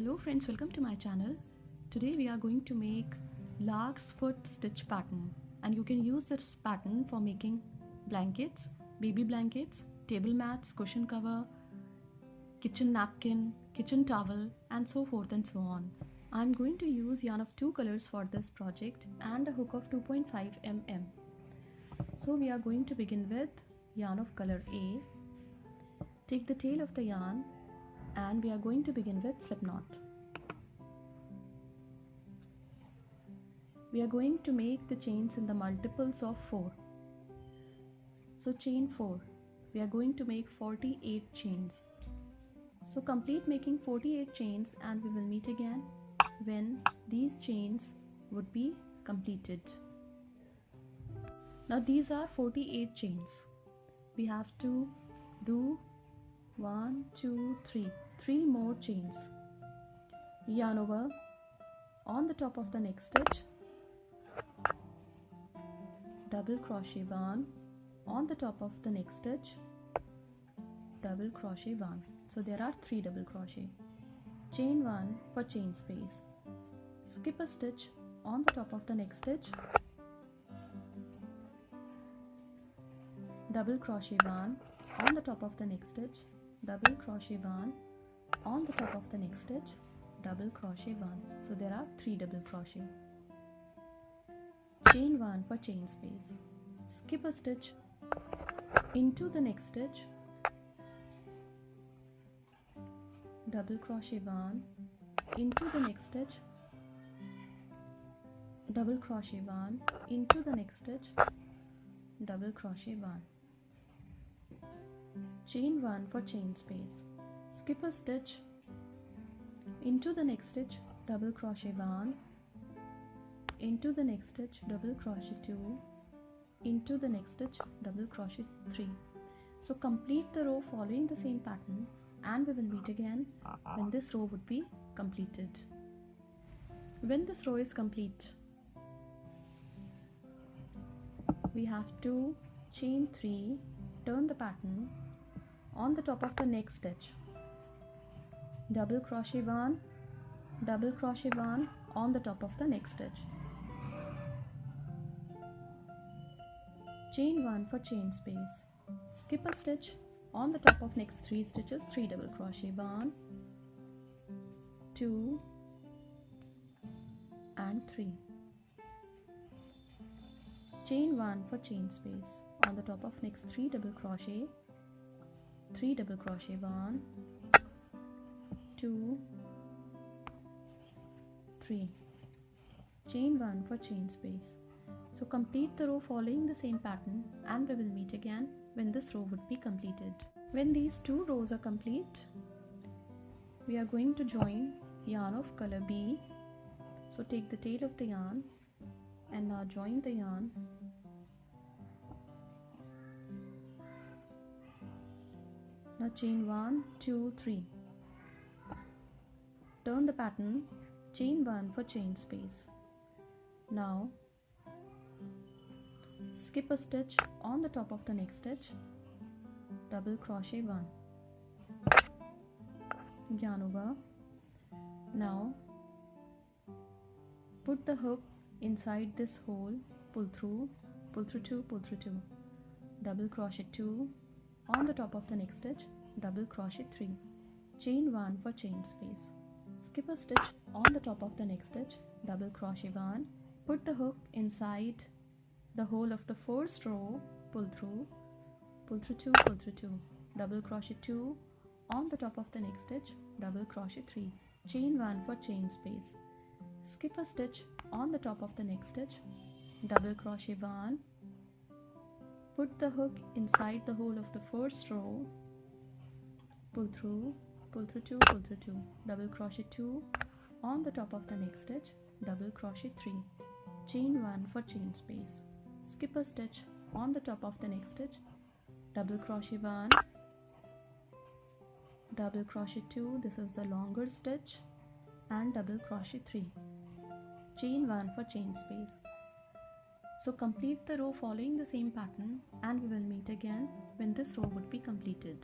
Hello friends, welcome to my channel. Today we are going to make lark's foot stitch pattern, and you can use this pattern for making blankets, baby blankets, table mats, cushion cover, kitchen napkin, kitchen towel, and so forth and so on. I'm going to use yarn of 2 colors for this project and a hook of 2.5 mm. So we are going to begin with yarn of color A. Take the tail of the yarn and we are going to begin with slip knot. We are going to make the chains in the multiples of 4. So chain 4. We are going to make 48 chains. So complete making 48 chains and we will meet again when these chains would be completed. Now these are 48 chains. We have to do 1, 2, 3 more chains. Yarn over on the top of the next stitch, double crochet 1 on the top of the next stitch, double crochet 1. So there are 3 double crochet. Chain 1 for chain space. Skip a stitch on the top of the next stitch, double crochet 1 on the top of the next stitch, double crochet 1 on the top of the next stitch, double crochet 1. So there are 3 double crochet. Chain 1 for chain space. Skip a stitch into the next stitch, double crochet 1 into the next stitch, double crochet 1 into the next stitch, double crochet 1. Chain 1 for chain space. Skip a stitch into the next stitch, double crochet 1 into the next stitch, double crochet 2 into the next stitch, double crochet 3. So complete the row following the same pattern and we will meet again when this row would be completed. When this row is complete, we have to chain 3, turn the pattern on the top of the next stitch, double crochet 1, double crochet 1 on the top of the next stitch, chain 1 for chain space. Skip a stitch on the top of next 3 stitches, 3 double crochet 1, 2 and 3. Chain 1 for chain space. On the top of next 3 double crochet, 3 double crochet 1, 2, 3. Chain 1 for chain space. So complete the row following the same pattern and we will meet again when this row would be completed. When these 2 rows are complete, we are going to join yarn of color B. So take the tail of the yarn and now join the yarn . Now chain 1, 2, 3. Turn the pattern, chain 1 for chain space. Now skip a stitch on the top of the next stitch, double crochet 1, yarn over. Now put the hook inside this hole, pull through 2, pull through 2, double crochet 2 on the top of the next stitch, double crochet 3, chain 1 for chain space. Skip a stitch on the top of the next stitch, double crochet 1, put the hook inside the hole of the first row, pull through 2, pull through 2, double crochet 2 on the top of the next stitch, double crochet 3, chain 1 for chain space. Skip a stitch on the top of the next stitch, double crochet 1, put the hook inside the hole of the first row, pull through 2, pull through 2, double crochet 2 on the top of the next stitch, double crochet 3, chain 1 for chain space. Skip a stitch on the top of the next stitch, double crochet 1, double crochet 2, this is the longer stitch, and double crochet 3, chain 1 for chain space. So complete the row following the same pattern and we will meet again when this row would be completed.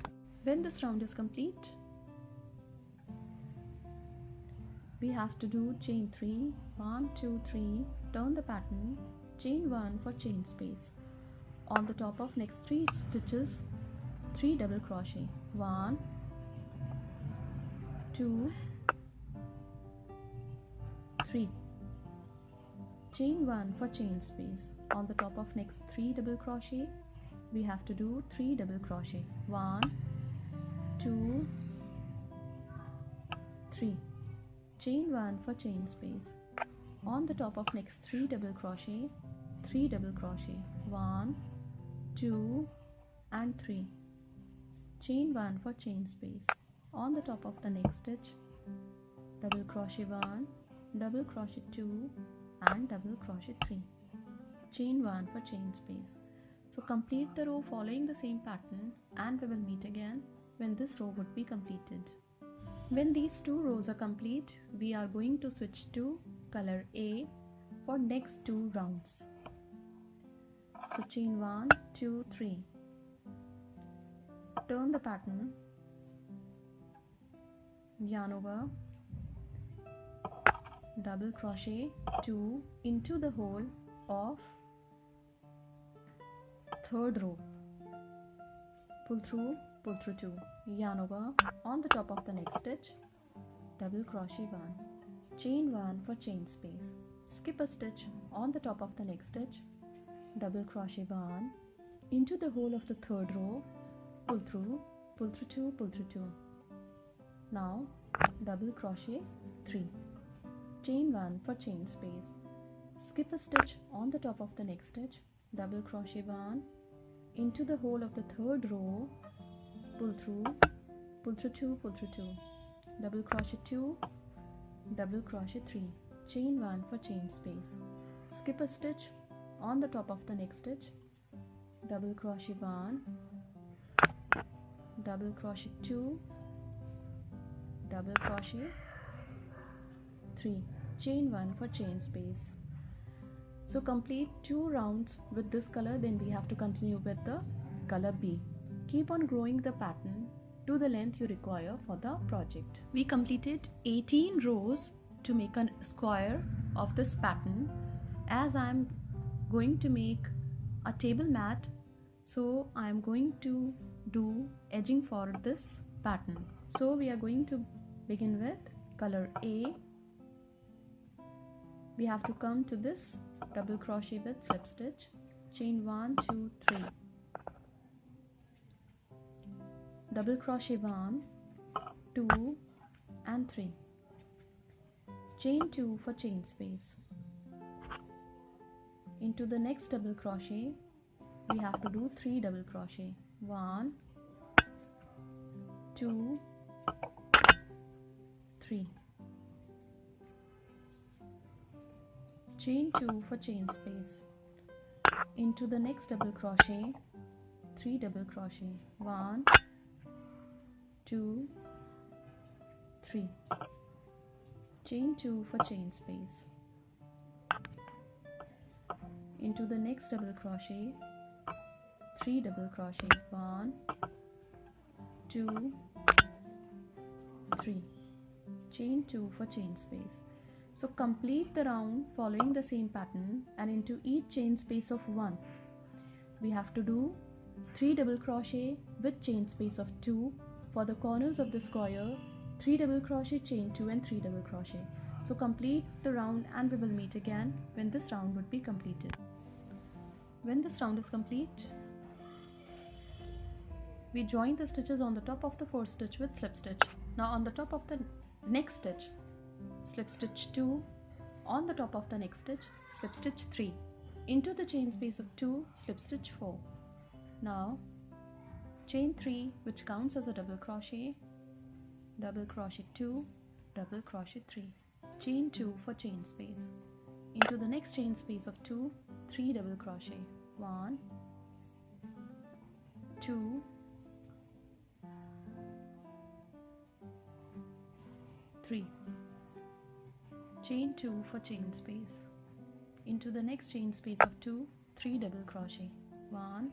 When this round is complete, we have to do chain 3, 1, 2, 3, turn the pattern, chain 1 for chain space. On the top of next 3 stitches, 3 double crochet, 1, 2, 3, chain 1 for chain space. On the top of next 3 double crochet, we have to do 3 double crochet, 1, 2, 3, chain 1 for chain space. On the top of next 3 double crochet, 3 double crochet, 1, 2 and 3, chain 1 for chain space. On the top of the next stitch, double crochet 1, double crochet 2 and double crochet 3, chain 1 for chain space. So complete the row following the same pattern, and we will meet again when this row would be completed. When these 2 rows are complete, we are going to switch to color A for next 2 rounds. So chain 1, 2, 3, turn the pattern, yarn over, double crochet 2 into the hole of 3rd row, pull through 2, yarn over, on the top of the next stitch, double crochet 1, chain 1 for chain space, skip a stitch on the top of the next stitch, double crochet 1, into the hole of the 3rd row, pull through 2, pull through 2. Now double crochet 3, chain 1 for chain space, skip a stitch on the top of the next stitch, double crochet 1, into the hole of the 3rd row, pull through 2, pull through 2, double crochet 2, double crochet 3, chain 1 for chain space, skip a stitch on the top of the next stitch, double crochet 1, double crochet 2, double crochet 3, chain 1 for chain space. So complete 2 rounds with this color, then we have to continue with the color B. Keep on growing the pattern to the length you require for the project. We completed 18 rows to make a square of this pattern. As I am going to make a table mat, so I am going to do edging for this pattern. So we are going to begin with color A. We have to come to this double crochet with slip stitch, chain 1, 2, 3, double crochet 1, 2 and 3, chain 2 for chain space. Into the next double crochet, we have to do 3 double crochet, 1, 2, 3, chain 2 for chain space. Into the next double crochet, 3 double crochet, 1, 2, 3, chain 2 for chain space. Into the next double crochet, 3 double crochet, 1, 2, 3, chain 2 for chain space. So complete the round following the same pattern, and into each chain space of 1 we have to do 3 double crochet with chain space of 2 for the corners of the square, 3 double crochet, chain 2 and 3 double crochet. So complete the round, and we will meet again when this round would be completed. When this round is complete, we join the stitches on the top of the 4th stitch with slip stitch. Now on the top of the next stitch, slip stitch 2, on the top of the next stitch, slip stitch 3, into the chain space of 2, slip stitch 4. Now chain 3, which counts as a double crochet 2, double crochet 3, chain 2 for chain space. Into the next chain space of 2, 3 double crochet, 1, 2, 3, chain 2 for chain space. Into the next chain space of 2, 3 double crochet, 1,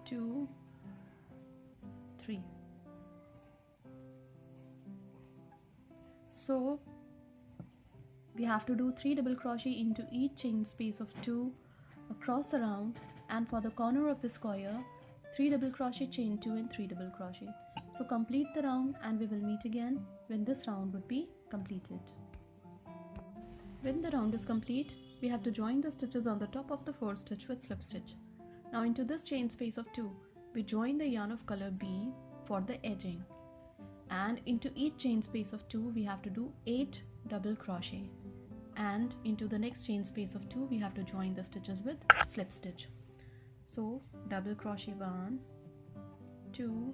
2, 3, So we have to do 3 double crochet into each chain space of 2 across the round, and for the corner of the square 3 double crochet, chain 2 and 3 double crochet. So complete the round and we will meet again when this round would be completed. When the round is complete, we have to join the stitches on the top of the 4th stitch with slip stitch. Now into this chain space of 2, we join the yarn of color B for the edging, and into each chain space of 2 we have to do 8 double crochet, and into the next chain space of 2 we have to join the stitches with slip stitch. So double crochet 1, 2,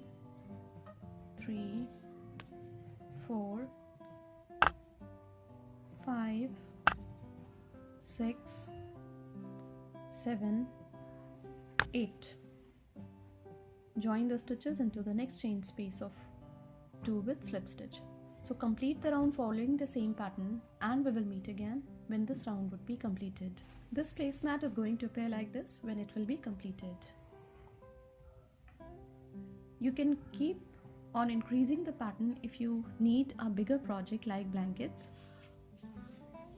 3, 4, 5, 6, 7, 8. Join the stitches into the next chain space of 2 with slip stitch. So complete the round following the same pattern and we will meet again when this round would be completed. This placemat is going to appear like this when it will be completed. You can keep on increasing the pattern if you need a bigger project like blankets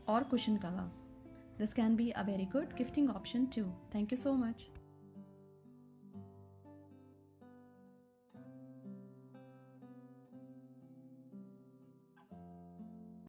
or cushion cover. This can be a very good gifting option too. Thank you so much.